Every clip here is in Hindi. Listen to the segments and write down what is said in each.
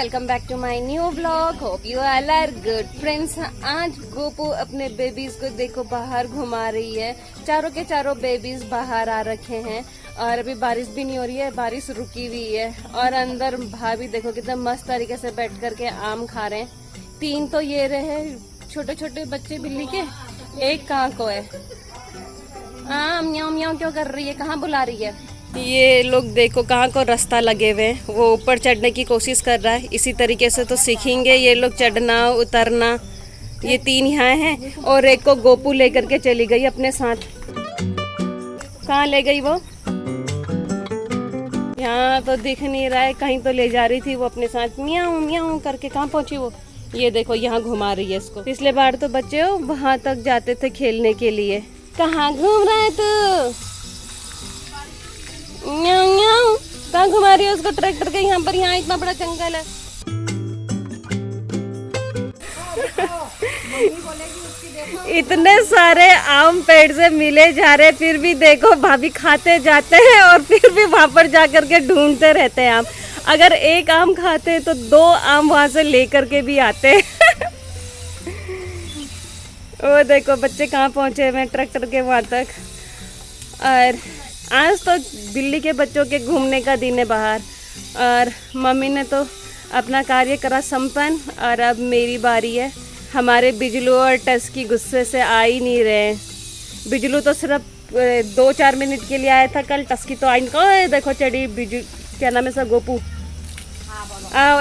Welcome back to my new vlog. Hope you all are good friends. आज गोपू अपने बेबीज को देखो बाहर घुमा रही है। चारों के चारों बेबीज बाहर आ रखे हैं और अभी बारिश भी नहीं हो रही है, बारिश रुकी हुई है। और अंदर भाभी देखो कितना मस्त तरीके से बैठ करके आम खा रहे हैं। 3 तो ये रहे छोटे छोटे बच्चे बिल्ली के, एक कहाँ को है। म्याऊं म्याऊं क्यों कर रही है, कहाँ बुला रही है। ये लोग देखो कहाँ को रास्ता लगे हुए हैं, वो ऊपर चढ़ने की कोशिश कर रहा है। इसी तरीके से तो सीखेंगे ये लोग चढ़ना उतरना। ये 3 यहाँ हैं और एक को गोपू लेकर के चली गई अपने साथ। कहाँ ले गई वो, यहाँ तो दिख नहीं रहा है, कहीं तो ले जा रही थी वो अपने साथ। म्याऊं म्याऊं करके कहाँ पहुंची वो। ये देखो यहाँ घुमा रही है इसको। पिछले बार तो बच्चे वहां तक जाते थे खेलने के लिए। कहाँ घूम रहा है तू, कहाँ घुमा रही है उसको ट्रैक्टर के यहाँ पर। यहाँ इतना बड़ा जंगल है। इतने सारे आम पेड़ से मिले जा रहे, फिर भी देखो भाभी खाते जाते हैं और फिर भी वहां पर जाकर के ढूंढते रहते हैं आम। अगर एक आम खाते हैं तो 2 आम वहां से लेकर के भी आते हैं। वो देखो बच्चे कहाँ पहुंचे हुए ट्रैक्टर के वहां तक। और आज तो बिल्ली के बच्चों के घूमने का दिन है बाहर। और मम्मी ने तो अपना कार्य करा संपन्न और अब मेरी बारी है। हमारे बिजलू और टस्की गुस्से से आ ही नहीं रहे। बिजलू तो सिर्फ 2-4 मिनट के लिए आया था कल। टस्की तो आई नहीं। देखो चढ़ी क्या नाम है सर, गोपू।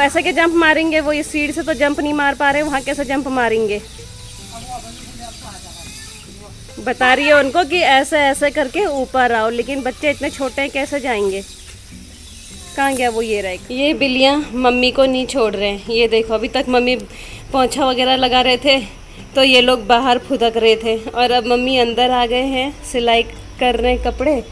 ऐसा के जंप मारेंगे वो, ये सीढ़ी से तो जंप नहीं मार पा रहे, वहाँ कैसे जंप मारेंगे। बता रही है उनको कि ऐसे ऐसे करके ऊपर आओ, लेकिन बच्चे इतने छोटे हैं कैसे जाएंगे। कहाँ गया वो, ये रहे। ये बिल्लियाँ मम्मी को नहीं छोड़ रहे हैं। ये देखो अभी तक मम्मी पोंछा वगैरह लगा रहे थे तो ये लोग बाहर फुदक रहे थे और अब मम्मी अंदर आ गए हैं सिलाई कर रहे हैं कपड़े।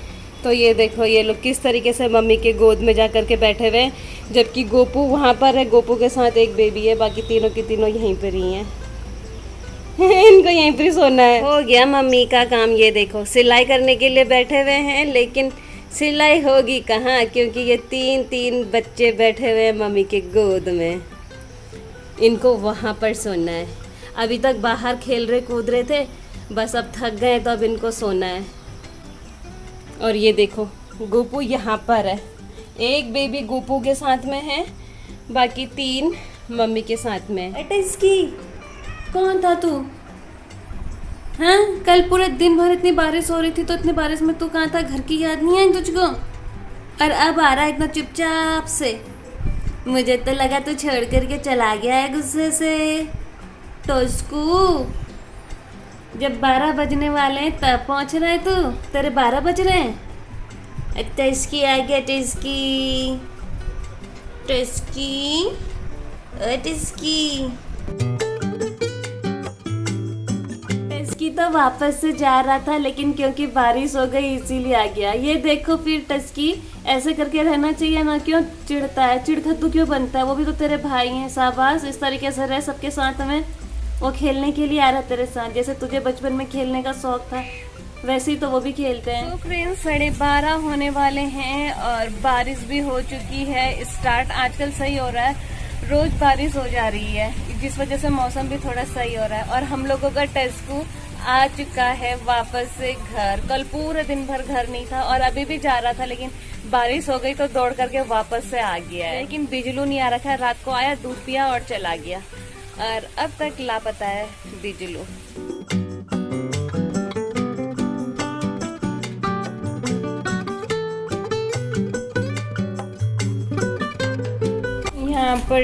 तो ये देखो ये लोग किस तरीके से मम्मी के गोद में जा कर के बैठे हुए हैं, जबकि गोपू वहाँ पर है। गोपू के साथ एक बेबी है, बाकी तीनों की तीनों यहीं पर ही हैं। इनको यहीं पर सोना है। हो गया मम्मी का काम। ये देखो सिलाई करने के लिए बैठे हुए हैं, लेकिन सिलाई होगी कहाँ, क्योंकि ये 3 बच्चे बैठे हुए हैं मम्मी के गोद में। इनको वहाँ पर सोना है। अभी तक बाहर खेल रहे कूद रहे थे, बस अब थक गए तो अब इनको सोना है। और ये देखो गोपू यहाँ पर है। एक बेबी गोपू के साथ में है, बाकी 3 मम्मी के साथ में। अटे इसकी कौन था तू, हाँ? कल पूरे दिन भर इतनी बारिश हो रही थी तो इतनी बारिश में तू कहाँ था, घर की याद नहीं आई तुझको? और अब आ रहा है इतना चुपचाप से। मुझे तो लगा तू छोड़ करके चला गया है गुस्से से। टोस्कू, जब 12 बजने वाले हैं तब पहुँच रहा है तू, तेरे 12 बज रहे हैं। टस्की आ गया, टस्की टस्की टस्की। टस्की तो वापस से जा रहा था, लेकिन क्योंकि बारिश हो गई इसीलिए आ गया। ये देखो फिर टस्की, ऐसे करके रहना चाहिए ना, क्यों चिढ़ता है, चिढ़खत्तू क्यों बनता है। वो भी तो तेरे भाई हैं, शाबाश। इस तरीके से रह सबके साथ में। वो खेलने के लिए आ रहा है तेरे साथ, जैसे तुझे बचपन में खेलने का शौक था वैसे ही तो वो भी खेलते हैं। तो फ्रेंड्स 12:30 होने वाले हैं और बारिश भी हो चुकी है स्टार्ट। आजकल सही हो रहा है, रोज बारिश हो जा रही है, जिस वजह से मौसम भी थोड़ा सही हो रहा है। और हम लोगों का टस्कू आ चुका है वापस से घर। कल पूरे दिन भर घर नहीं था और अभी भी जा रहा था, लेकिन बारिश हो गई तो दौड़ करके वापस से आ गया है। लेकिन बिजलू नहीं आ रखा है, रात को आया, दूध पिया और चला गया। और अब तक लापता है बिजलू। यहाँ पर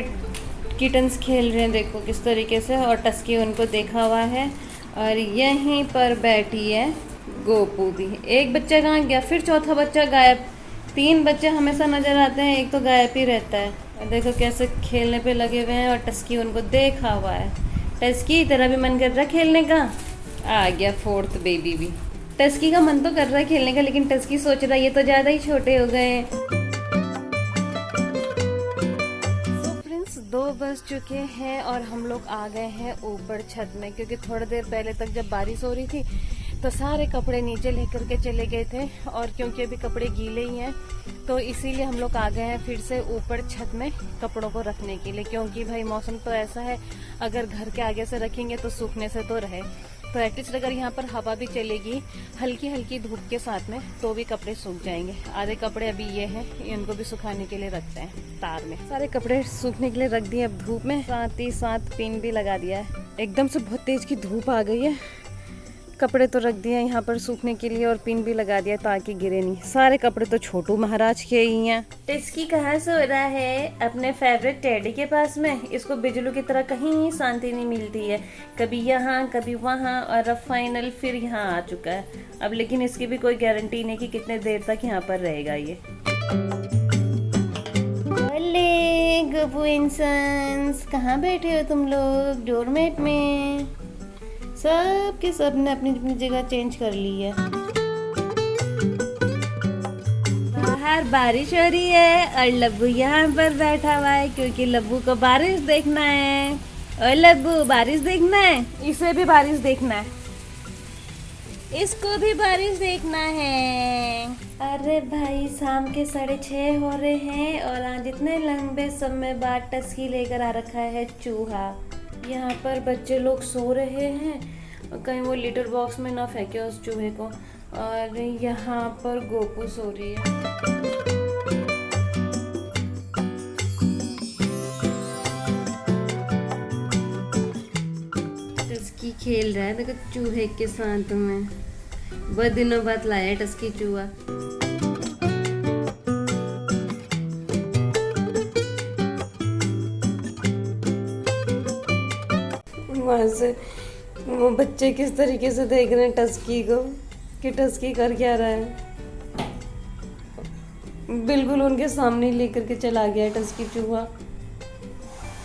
किटन्स खेल रहे हैं, देखो किस तरीके से। और टस्की उनको देखा हुआ है और यहीं पर बैठी है गोपू भी। एक बच्चा कहाँ गया, फिर चौथा बच्चा गायब। 3 बच्चे हमेशा नजर आते हैं, एक तो गायब ही रहता है। और देखो कैसे खेलने पे लगे हुए हैं और टस्की उनको देखा हुआ है। टस्की तेरा भी मन कर रहा है खेलने का, आ गया 4th बेबी भी। टस्की का मन तो कर रहा है खेलने का, लेकिन टस्की सोच रहा है ये तो ज़्यादा ही छोटे हो गए हैं। 2 बज चुके हैं और हम लोग आ गए हैं ऊपर छत में, क्योंकि थोड़ी देर पहले तक जब बारिश हो रही थी तो सारे कपड़े नीचे लेकर के चले गए थे, और क्योंकि अभी कपड़े गीले ही हैं तो इसीलिए हम लोग आ गए हैं फिर से ऊपर छत में कपड़ों को रखने के लिए, क्योंकि भाई मौसम तो ऐसा है अगर घर के आगे से रखेंगे तो सूखने से तो रहे, तो एटलीस्ट अगर यहाँ पर हवा भी चलेगी हल्की हल्की धूप के साथ में तो भी कपड़े सूख जाएंगे। आधे कपड़े अभी ये हैं, इनको भी सुखाने के लिए रखते हैं तार में। सारे कपड़े सूखने के लिए रख दिए अब धूप में, साथ ही साथ पिन भी लगा दिया है। एकदम से बहुत तेज की धूप आ गई है, कपड़े तो रख दिए यहाँ पर सूखने के लिए और पिन भी लगा दिया ताकि गिरे नहीं। सारे कपड़े तो छोटू महाराज के ही हैं। इसकी कहाँ सो रहा है? अपने फेवरेट टेडी के पास में। इसको बिजलू की तरह कहीं शांति नहीं मिलती है, कभी यहाँ कभी वहाँ, और अब फाइनल फिर यहाँ आ चुका है। अब लेकिन इसकी भी कोई गारंटी नहीं कि कितने देर तक यहाँ पर रहेगा ये। अरे गबू इंसान्स, कहाँ बैठे हो तुम लोग? डोरमेट में। सब के सब ने अपनी अपनी जगह चेंज कर ली है। बाहर बारिश हो रही है और लब्बू यहाँ पर बैठा हुआ है क्योंकि लब्बू को बारिश देखना है। और लब्बू बारिश देखना है, इसे भी बारिश देखना है, इसको भी बारिश देखना है। अरे भाई शाम के 6:30 हो रहे हैं और आज इतने लंबे समय बाद टस्की लेकर आ रखा है चूहा। यहाँ पर बच्चे लोग सो रहे हैं, कहीं वो लिटर बॉक्स में ना फेंके उस चूहे को। और यहाँ पर गोपू सो रही है। टस्की खेल रहा है देखो चूहे के साथ में, बहुत दिनों बाद लाया टस्की चूहा। वहाँ से वो बच्चे किस तरीके से देख रहे हैं टस्की को कि टस्की कर क्या रहा है। बिल्कुल उनके सामने लेकर के चला गया टस्की चूहा।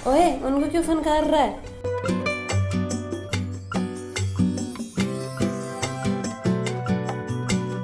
ओए उनको क्यों फनकार रहा है?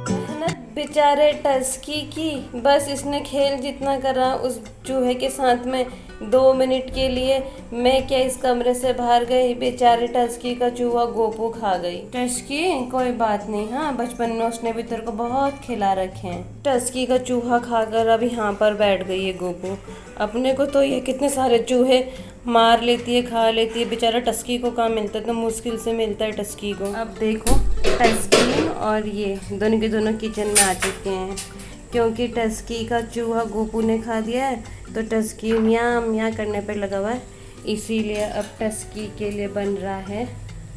मेहनत बेचारे टस्की की, बस इसने खेल जितना करा उस चूहे के साथ में 2 मिनट के लिए, मैं क्या इस कमरे से बाहर गई, बेचारे टस्की का चूहा गोपू खा गई। टस्की कोई बात नहीं, हाँ बचपन में उसने भी तेरे को बहुत खिला रखे हैं। टस्की का चूहा खाकर अब यहाँ पर बैठ गई है गोपू। अपने को तो ये कितने सारे चूहे मार लेती है, खा लेती है, बेचारा टस्की को कहाँ मिलता है, तो मुश्किल से मिलता है टस्की को। अब देखो टस्की और ये दोनों के दोनों किचन में आ चुके हैं, क्योंकि टस्की का चूहा गोपू ने खा दिया है तो टस्की म्यां म्यां करने पर लगा हुआ है। इसीलिए अब टस्की के लिए बन रहा है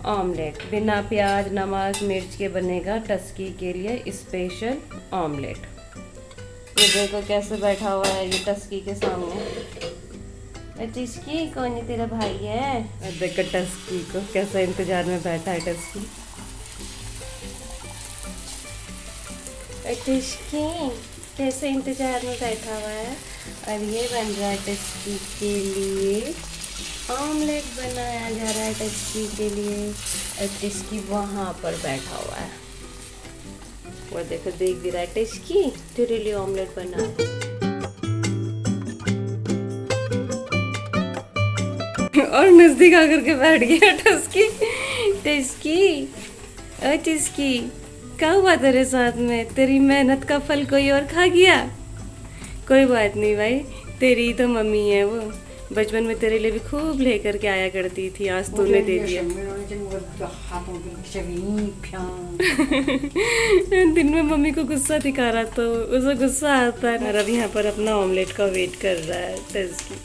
ऑमलेट, बिना प्याज नमक मिर्च के बनेगा टस्की के लिए स्पेशल ऑमलेट। ये देखो कैसे बैठा हुआ है ये टस्की के सामने। टस्की कौन है? तेरा भाई है। देखो टस्की को कैसा इंतजार में बैठा है टस्की। टस्की कैसे इंतजार में बैठा हुआ है। और ये बन रहा है टस्की के लिए ऑमलेट, बनाया जा रहा है टस्की के लिए। और टस्की वहाँ पर बैठा हुआ है, वो देखो देख भी रहा है टस्की तेरे लिए ऑमलेट बना और नजदीक आकर के बैठ गया टस्की। टस्की ओ टस्की क्या हुआ तेरे साथ में? तेरी मेहनत का फल कोई और खा गया? कोई बात नहीं भाई, तेरी तो मम्मी है वो, बचपन में तेरे लिए भी खूब लेकर के आया करती थी, आज तूने दे दिया। दिन में मम्मी को गुस्सा दिखा रहा तो उसे गुस्सा आता है। और अब यहाँ पर अपना ऑमलेट का वेट कर रहा है टस्की।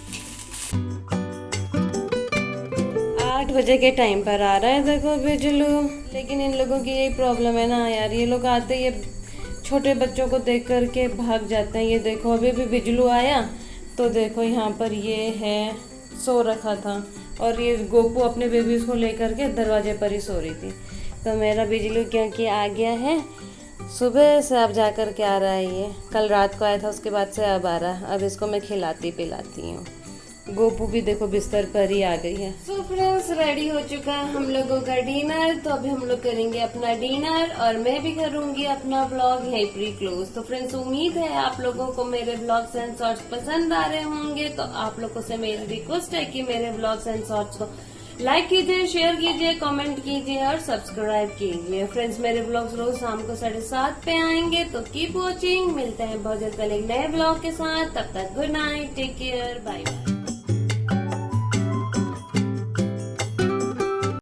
8 बजे के टाइम पर आ रहा है देखो बिजलू। लेकिन इन लोगों की यही प्रॉब्लम है ना यार, ये लोग आते ये छोटे बच्चों को देख कर के भाग जाते हैं। ये देखो अभी भी बिजलू आया तो देखो यहाँ पर ये है सो रखा था, और ये गोपू अपने बेबीज़ को लेकर के दरवाजे पर ही सो रही थी। तो मेरा बिजलू क्योंकि आ गया है, सुबह से अब जा कर के आ रहा है। ये कल रात को आया था, उसके बाद से अब आ रहा है। अब इसको मैं खिलाती पिलाती हूँ। गोपू भी देखो बिस्तर पर ही आ गई है। सो फ्रेंड्स रेडी हो चुका है हम लोगों का डिनर, तो अभी हम लोग करेंगे अपना डिनर और मैं भी करूंगी अपना ब्लॉग यहीं प्री क्लोज। तो फ्रेंड्स उम्मीद है आप लोगों को मेरे ब्लॉग्स एंड शॉर्ट्स पसंद आ रहे होंगे, तो आप लोगों से मेरी रिक्वेस्ट है कि मेरे ब्लॉग्स एंड शॉर्ट्स को लाइक कीजिए, शेयर कीजिए, कमेंट कीजिए और सब्सक्राइब कीजिए। फ्रेंड्स, मेरे ब्लॉग्स रोज शाम को 7:30 पे आएंगे, तो कीप वॉचिंग। मिलते हैं बहुत जल्द कल एक नए ब्लॉग के साथ। तब तक good night, take care, bye bye.